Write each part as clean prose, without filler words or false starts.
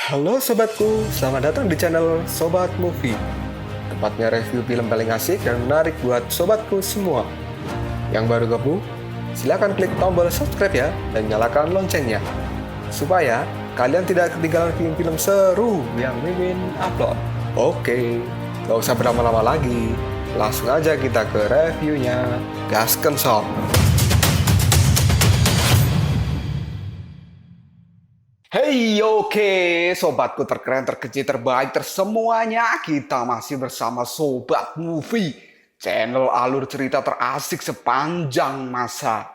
Halo sobatku, selamat datang di channel Sobat Movie. Tempatnya review film paling asik dan menarik buat sobatku semua. Yang baru gabung, silahkan klik tombol subscribe ya dan nyalakan loncengnya. Supaya kalian tidak ketinggalan film-film seru yang Mimin upload. Oke, gak usah berlama-lama lagi. Langsung aja kita ke reviewnya. Gasken sob. Hey, oke, sobatku terkeren, terkecil, terbaik, tersemuanya. Kita masih bersama Sobat Movie, channel alur cerita terasik sepanjang masa.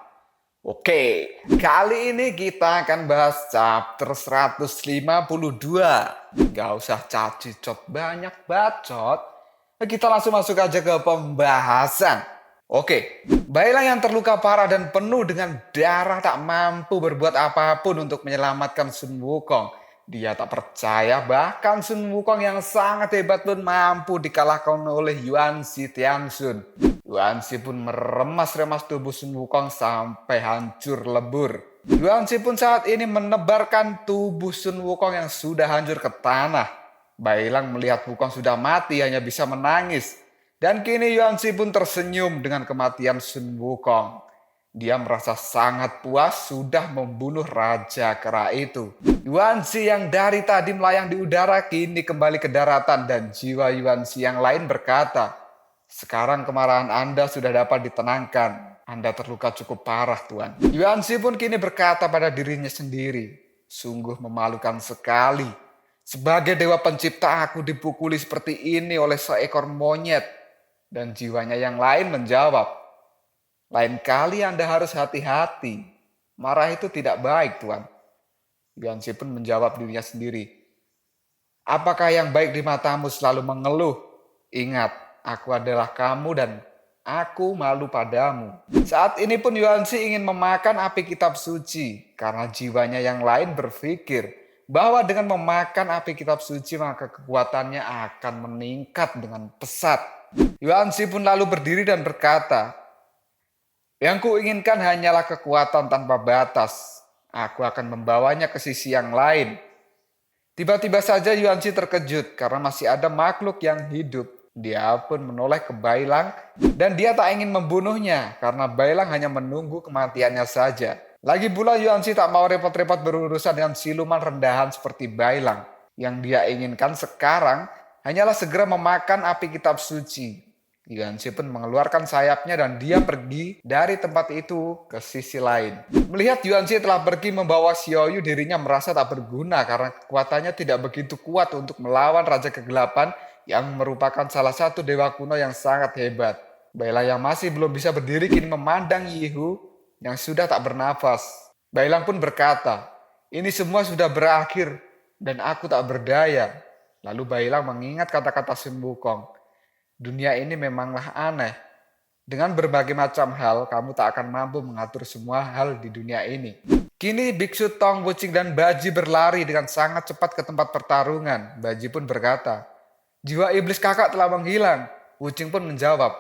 Oke, kali ini kita akan bahas chapter 152. Gak usah cacicot banyak bacot. Kita langsung masuk aja ke pembahasan. Oke, Bailang yang terluka parah dan penuh dengan darah tak mampu berbuat apapun untuk menyelamatkan Sun Wukong. Dia tak percaya bahkan Sun Wukong yang sangat hebat pun mampu dikalahkan oleh Yuan Shi Tianxun. Yuan Shi pun meremas-remas tubuh Sun Wukong sampai hancur lebur. Yuan Shi pun saat ini menebarkan tubuh Sun Wukong yang sudah hancur ke tanah. Bailang melihat Wukong sudah mati hanya bisa menangis. Dan kini Yuan Shi pun tersenyum dengan kematian Sun Wukong. Dia merasa sangat puas sudah membunuh raja kera itu. Yuan Shi yang dari tadi melayang di udara kini kembali ke daratan dan jiwa Yuan Shi yang lain berkata, "Sekarang kemarahan Anda sudah dapat ditenangkan. Anda terluka cukup parah, Tuan." Yuan Shi pun kini berkata pada dirinya sendiri, "Sungguh memalukan sekali. Sebagai dewa pencipta aku dipukuli seperti ini oleh seekor monyet." Dan jiwanya yang lain menjawab, "Lain kali Anda harus hati-hati. Marah itu tidak baik, Tuan." Yuan Shi pun menjawab dirinya sendiri, "Apakah yang baik di matamu selalu mengeluh? Ingat, aku adalah kamu dan aku malu padamu." Saat ini pun Yuan Shi ingin memakan api kitab suci karena jiwanya yang lain berpikir bahwa dengan memakan api kitab suci maka kekuatannya akan meningkat dengan pesat. Yuan Shi pun lalu berdiri dan berkata, "Yang kuinginkan hanyalah kekuatan tanpa batas. Aku akan membawanya ke sisi yang lain." Tiba-tiba saja Yuan Shi terkejut karena masih ada makhluk yang hidup. Dia pun menoleh ke Bailang dan dia tak ingin membunuhnya karena Bailang hanya menunggu kematiannya saja. Lagi pula Yuan Shi tak mau repot-repot berurusan dengan siluman rendahan seperti Bailang. Yang dia inginkan sekarang hanyalah segera memakan api kitab suci. Yuan Shi pun mengeluarkan sayapnya dan dia pergi dari tempat itu ke sisi lain. Melihat Yuan Shi telah pergi membawa Xiao Yu, dirinya merasa tak berguna karena kekuatannya tidak begitu kuat untuk melawan Raja Kegelapan yang merupakan salah satu dewa kuno yang sangat hebat. Bailang yang masih belum bisa berdiri kini memandang Yihu yang sudah tak bernafas. Bailang pun berkata, "Ini semua sudah berakhir dan aku tak berdaya." Lalu Bailang mengingat kata-kata Sun Wukong, "Dunia ini memanglah aneh. Dengan berbagai macam hal, kamu tak akan mampu mengatur semua hal di dunia ini." Kini Biksu Tong, Wuching, dan Baji berlari dengan sangat cepat ke tempat pertarungan. Baji pun berkata, "Jiwa iblis kakak telah menghilang." Wuching pun menjawab,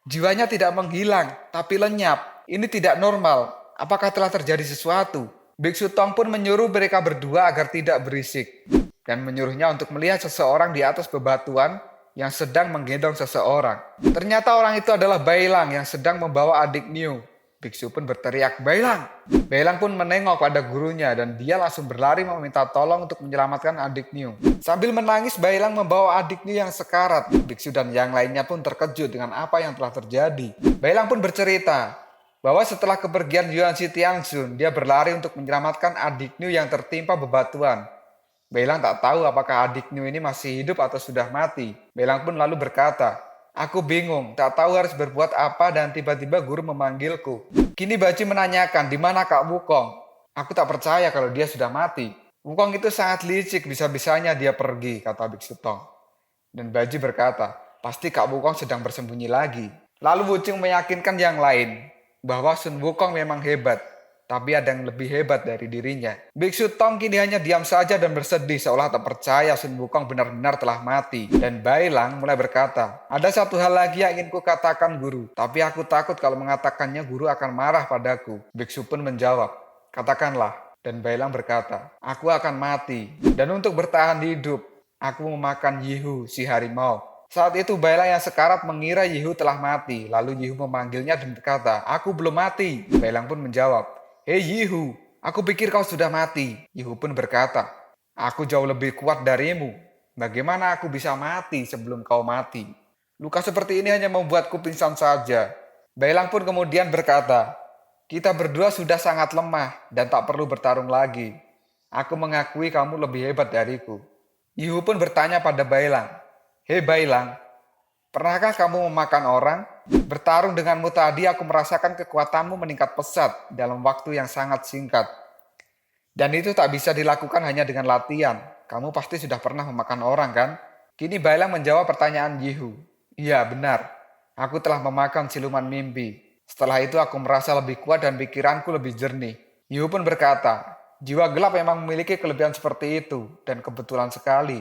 "Jiwanya tidak menghilang, tapi lenyap. Ini tidak normal. Apakah telah terjadi sesuatu?" Biksu Tong pun menyuruh mereka berdua agar tidak berisik dan menyuruhnya untuk melihat seseorang di atas bebatuan yang sedang menggendong seseorang. Ternyata orang itu adalah Bailang yang sedang membawa adik Niu. Biksu pun berteriak, "Bailang!" Bailang pun menengok pada gurunya dan dia langsung berlari meminta tolong untuk menyelamatkan adik Niu. Sambil menangis, Bailang membawa adik Niu yang sekarat. Biksu dan yang lainnya pun terkejut dengan apa yang telah terjadi. Bailang pun bercerita bahwa setelah kepergian Yuan Shi Tianxun, dia berlari untuk menyelamatkan adik Niu yang tertimpa bebatuan. Bailang tak tahu apakah adik Niu ini masih hidup atau sudah mati. Bailang pun lalu berkata, "Aku bingung, tak tahu harus berbuat apa dan tiba-tiba guru memanggilku." Kini Baji menanyakan, "Di mana Kak Wukong?" "Aku tak percaya kalau dia sudah mati. Wukong itu sangat licik, bisa-bisanya dia pergi," kata Biksu Tong. Dan Baji berkata, "Pasti Kak Wukong sedang bersembunyi lagi." Lalu Wuching meyakinkan yang lain bahwa Sun Wukong memang hebat, tapi ada yang lebih hebat dari dirinya. Biksu Tong kini hanya diam saja dan bersedih seolah tak percaya Sun Wukong benar-benar telah mati. Dan Bailang mulai berkata, "Ada satu hal lagi yang ingin ku katakan guru, tapi aku takut kalau mengatakannya guru akan marah padaku." Biksu pun menjawab, "Katakanlah." Dan Bailang berkata, aku akan mati. Dan untuk bertahan hidup, aku memakan Yihu, si harimau. Saat itu Bailang yang sekarat mengira Yihu telah mati. Lalu Yihu memanggilnya dan berkata, aku belum mati. Bailang pun menjawab, hei Yihu, aku pikir kau sudah mati. Yihu pun berkata, aku jauh lebih kuat darimu. Bagaimana aku bisa mati sebelum kau mati? Luka seperti ini hanya membuatku pingsan saja. Bailang pun kemudian berkata, kita berdua sudah sangat lemah dan tak perlu bertarung lagi. Aku mengakui kamu lebih hebat dariku. Yihu pun bertanya pada Bailang, hei Bailang, pernahkah kamu memakan orang? Bertarung denganmu tadi aku merasakan kekuatanmu meningkat pesat dalam waktu yang sangat singkat. Dan itu tak bisa dilakukan hanya dengan latihan. Kamu pasti sudah pernah memakan orang kan? Kini Bailang menjawab pertanyaan Yihu. Iya benar, aku telah memakan siluman mimpi. Setelah itu aku merasa lebih kuat dan pikiranku lebih jernih. Yihu pun berkata, jiwa gelap memang memiliki kelebihan seperti itu. Dan kebetulan sekali,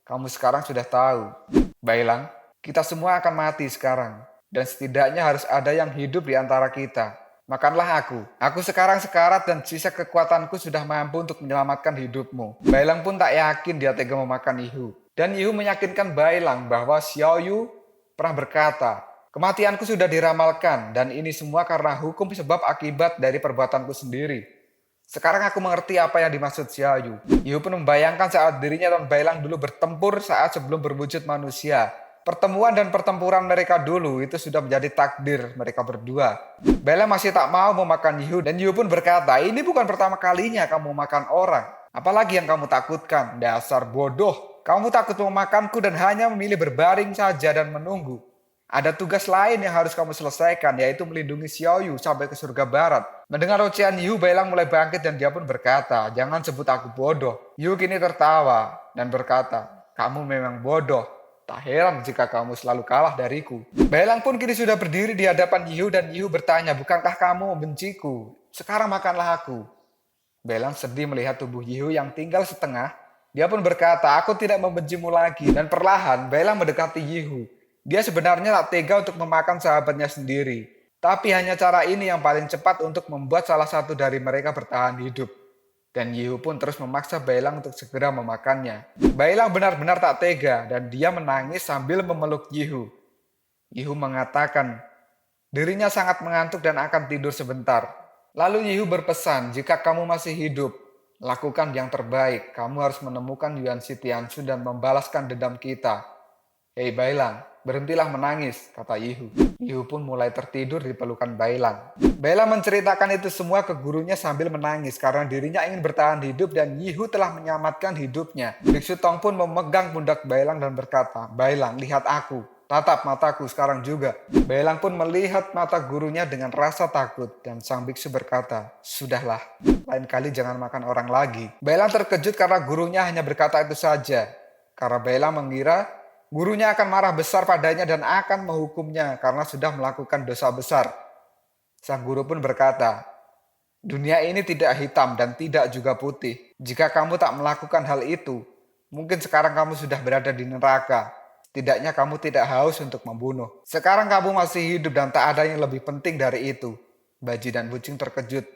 kamu sekarang sudah tahu. Bailang, kita semua akan mati sekarang. Dan setidaknya harus ada yang hidup di antara kita. Makanlah aku. Aku sekarang sekarat dan sisa kekuatanku sudah mampu untuk menyelamatkan hidupmu. Bailang pun tak yakin dia tega memakan Yihu. Dan Yihu meyakinkan Bailang bahwa Xiao Yu pernah berkata, kematianku sudah diramalkan dan ini semua karena hukum sebab akibat dari perbuatanku sendiri. Sekarang aku mengerti apa yang dimaksud Xiao Yu. Yihu pun membayangkan saat dirinya dan Bailang dulu bertempur saat sebelum berwujud manusia. Pertemuan dan pertempuran mereka dulu itu sudah menjadi takdir mereka berdua. Bailang masih tak mau memakan Yihu dan Yihu pun berkata, ini bukan pertama kalinya kamu makan orang. Apalagi yang kamu takutkan, dasar bodoh. Kamu takut memakanku dan hanya memilih berbaring saja dan menunggu. Ada tugas lain yang harus kamu selesaikan, yaitu melindungi Xiao Yu sampai ke surga barat. Mendengar ocehan Yihu, Bailang mulai bangkit dan dia pun berkata, jangan sebut aku bodoh. Yihu kini tertawa dan berkata, kamu memang bodoh. Tak heran jika kamu selalu kalah dariku. Bailang pun kini sudah berdiri di hadapan Yihu dan Yihu bertanya, bukankah kamu membenciku? Sekarang makanlah aku. Bailang sedih melihat tubuh Yihu yang tinggal setengah. Dia pun berkata, aku tidak membencimu lagi. Dan perlahan Bailang mendekati Yihu. Dia sebenarnya tak tega untuk memakan sahabatnya sendiri. Tapi hanya cara ini yang paling cepat untuk membuat salah satu dari mereka bertahan hidup. Dan Yihu pun terus memaksa Bailang untuk segera memakannya. Bailang benar-benar tak tega dan dia menangis sambil memeluk Yihu. Yihu mengatakan dirinya sangat mengantuk dan akan tidur sebentar. Lalu Yihu berpesan, jika kamu masih hidup, lakukan yang terbaik. Kamu harus menemukan Yuan Shi Tianxun dan membalaskan dendam kita. Hei Bailang, berhentilah menangis, kata Yihu. Yihu pun mulai tertidur di pelukan Bailang. Bailang menceritakan itu semua ke gurunya sambil menangis karena dirinya ingin bertahan hidup dan Yihu telah menyelamatkan hidupnya. Biksu Tong pun memegang pundak Bailang dan berkata, Bailang, lihat aku. Tatap mataku sekarang juga. Bailang pun melihat mata gurunya dengan rasa takut dan sang biksu berkata, sudahlah, lain kali jangan makan orang lagi. Bailang terkejut karena gurunya hanya berkata itu saja. Karena Bailang mengira gurunya akan marah besar padanya dan akan menghukumnya karena sudah melakukan dosa besar. Sang guru pun berkata, dunia ini tidak hitam dan tidak juga putih. Jika kamu tak melakukan hal itu, mungkin sekarang kamu sudah berada di neraka. Setidaknya kamu tidak haus untuk membunuh. Sekarang kamu masih hidup dan tak ada yang lebih penting dari itu. Baji dan Bucing terkejut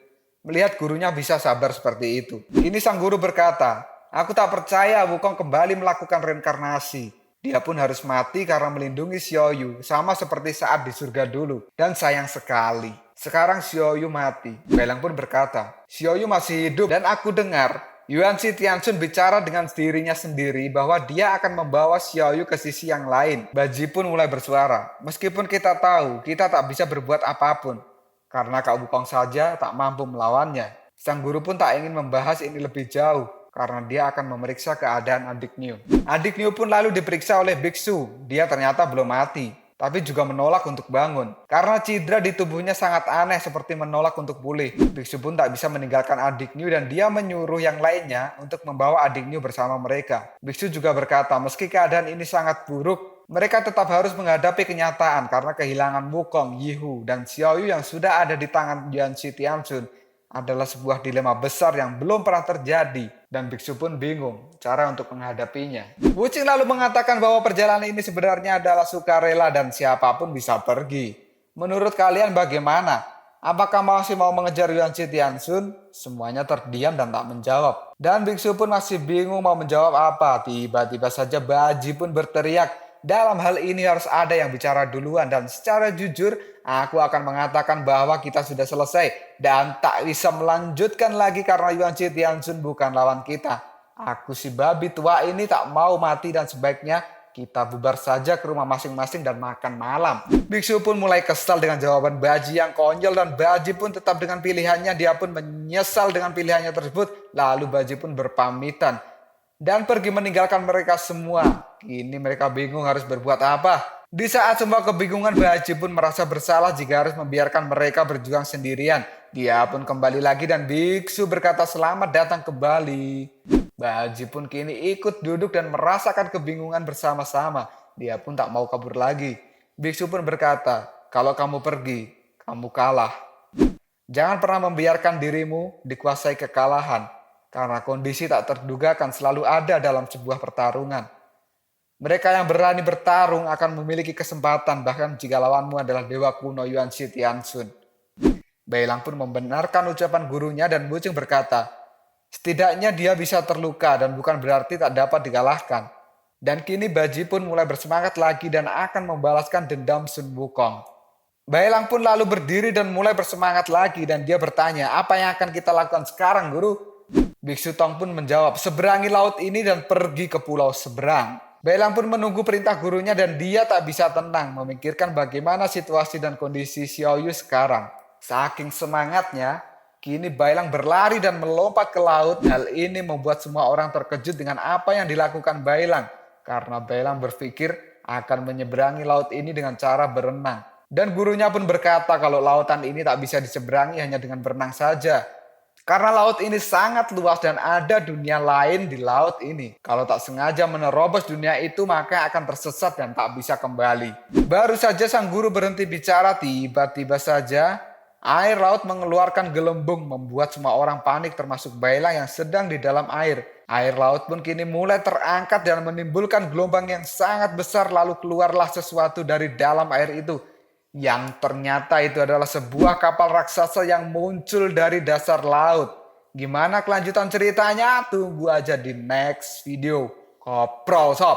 melihat gurunya bisa sabar seperti itu. Kini sang guru berkata, aku tak percaya Wukong kembali melakukan reinkarnasi. Dia pun harus mati karena melindungi Xiao Yu, sama seperti saat di surga dulu. Dan sayang sekali, sekarang Xiao Yu mati. Bailang pun berkata, Xiao Yu masih hidup dan aku dengar Yuan Shi Tianxun bicara dengan dirinya sendiri bahwa dia akan membawa Xiao Yu ke sisi yang lain. Baji pun mulai bersuara, meskipun kita tahu kita tak bisa berbuat apapun, karena Kak Wukong saja tak mampu melawannya. Sang guru pun tak ingin membahas ini lebih jauh, karena dia akan memeriksa keadaan adik Niu. Adik Niu pun lalu diperiksa oleh biksu. Dia ternyata belum mati, tapi juga menolak untuk bangun. Karena cedera di tubuhnya sangat aneh seperti menolak untuk pulih. Biksu pun tak bisa meninggalkan adik Niu dan dia menyuruh yang lainnya untuk membawa adik Niu bersama mereka. Biksu juga berkata, meski keadaan ini sangat buruk, mereka tetap harus menghadapi kenyataan karena kehilangan Wukong, Yihu, dan Xiao Yu yang sudah ada di tangan Yuan Shi Tianxun adalah sebuah dilema besar yang belum pernah terjadi. Dan biksu pun bingung cara untuk menghadapinya. Wucing lalu mengatakan bahwa perjalanan ini sebenarnya adalah sukarela dan siapapun bisa pergi. Menurut kalian bagaimana? Apakah masih mau mengejar Yuan Shi Tianxun? Semuanya terdiam dan tak menjawab. Dan biksu pun masih bingung mau menjawab apa. Tiba-tiba saja Baji pun berteriak, dalam hal ini harus ada yang bicara duluan, dan secara jujur aku akan mengatakan bahwa kita sudah selesai dan tak bisa melanjutkan lagi karena Yuan Shi Tianxun bukan lawan kita. Aku si babi tua ini tak mau mati dan sebaiknya kita bubar saja ke rumah masing-masing dan makan malam. Biksu pun mulai kesal dengan jawaban Baji yang konyol, dan Baji pun tetap dengan pilihannya. Dia pun menyesal dengan pilihannya tersebut. Lalu Baji pun berpamitan dan pergi meninggalkan mereka semua. Kini mereka bingung harus berbuat apa. Di saat semua kebingungan, Baji pun merasa bersalah jika harus membiarkan mereka berjuang sendirian. Dia pun kembali lagi dan biksu berkata selamat datang kembali. Baji pun kini ikut duduk dan merasakan kebingungan bersama-sama. Dia pun tak mau kabur lagi. Biksu pun berkata, kalau kamu pergi, kamu kalah. Jangan pernah membiarkan dirimu dikuasai kekalahan. Karena kondisi tak terduga akan selalu ada dalam sebuah pertarungan. Mereka yang berani bertarung akan memiliki kesempatan bahkan jika lawanmu adalah dewa kuno Yuan Shi Tianxun. Bailang pun membenarkan ucapan gurunya dan Wucheng berkata, setidaknya dia bisa terluka dan bukan berarti tak dapat dikalahkan. Dan kini Baji pun mulai bersemangat lagi dan akan membalaskan dendam Sun Wukong. Bailang pun lalu berdiri dan mulai bersemangat lagi dan dia bertanya, apa yang akan kita lakukan sekarang guru? Biksu Tong pun menjawab, seberangi laut ini dan pergi ke pulau seberang. Bailang pun menunggu perintah gurunya dan dia tak bisa tenang memikirkan bagaimana situasi dan kondisi Xiao Yu sekarang. Saking semangatnya, kini Bailang berlari dan melompat ke laut. Hal ini membuat semua orang terkejut dengan apa yang dilakukan Bailang. Karena Bailang berpikir akan menyeberangi laut ini dengan cara berenang. Dan gurunya pun berkata kalau lautan ini tak bisa diseberangi hanya dengan berenang saja. Karena laut ini sangat luas dan ada dunia lain di laut ini. Kalau tak sengaja menerobos dunia itu maka akan tersesat dan tak bisa kembali. Baru saja sang guru berhenti bicara, tiba-tiba saja air laut mengeluarkan gelembung membuat semua orang panik termasuk Bailang yang sedang di dalam air. Air laut pun kini mulai terangkat dan menimbulkan gelombang yang sangat besar, lalu keluarlah sesuatu dari dalam air itu. Yang ternyata itu adalah sebuah kapal raksasa yang muncul dari dasar laut. Gimana kelanjutan ceritanya? Tunggu aja di next video. Koprol sob.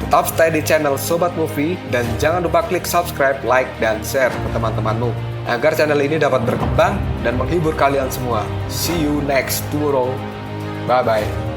Tetap stay di channel Sobat Movie dan jangan lupa klik subscribe, like, dan share ke teman-temanmu agar channel ini dapat berkembang dan menghibur kalian semua. See you next tomorrow. Bye-bye.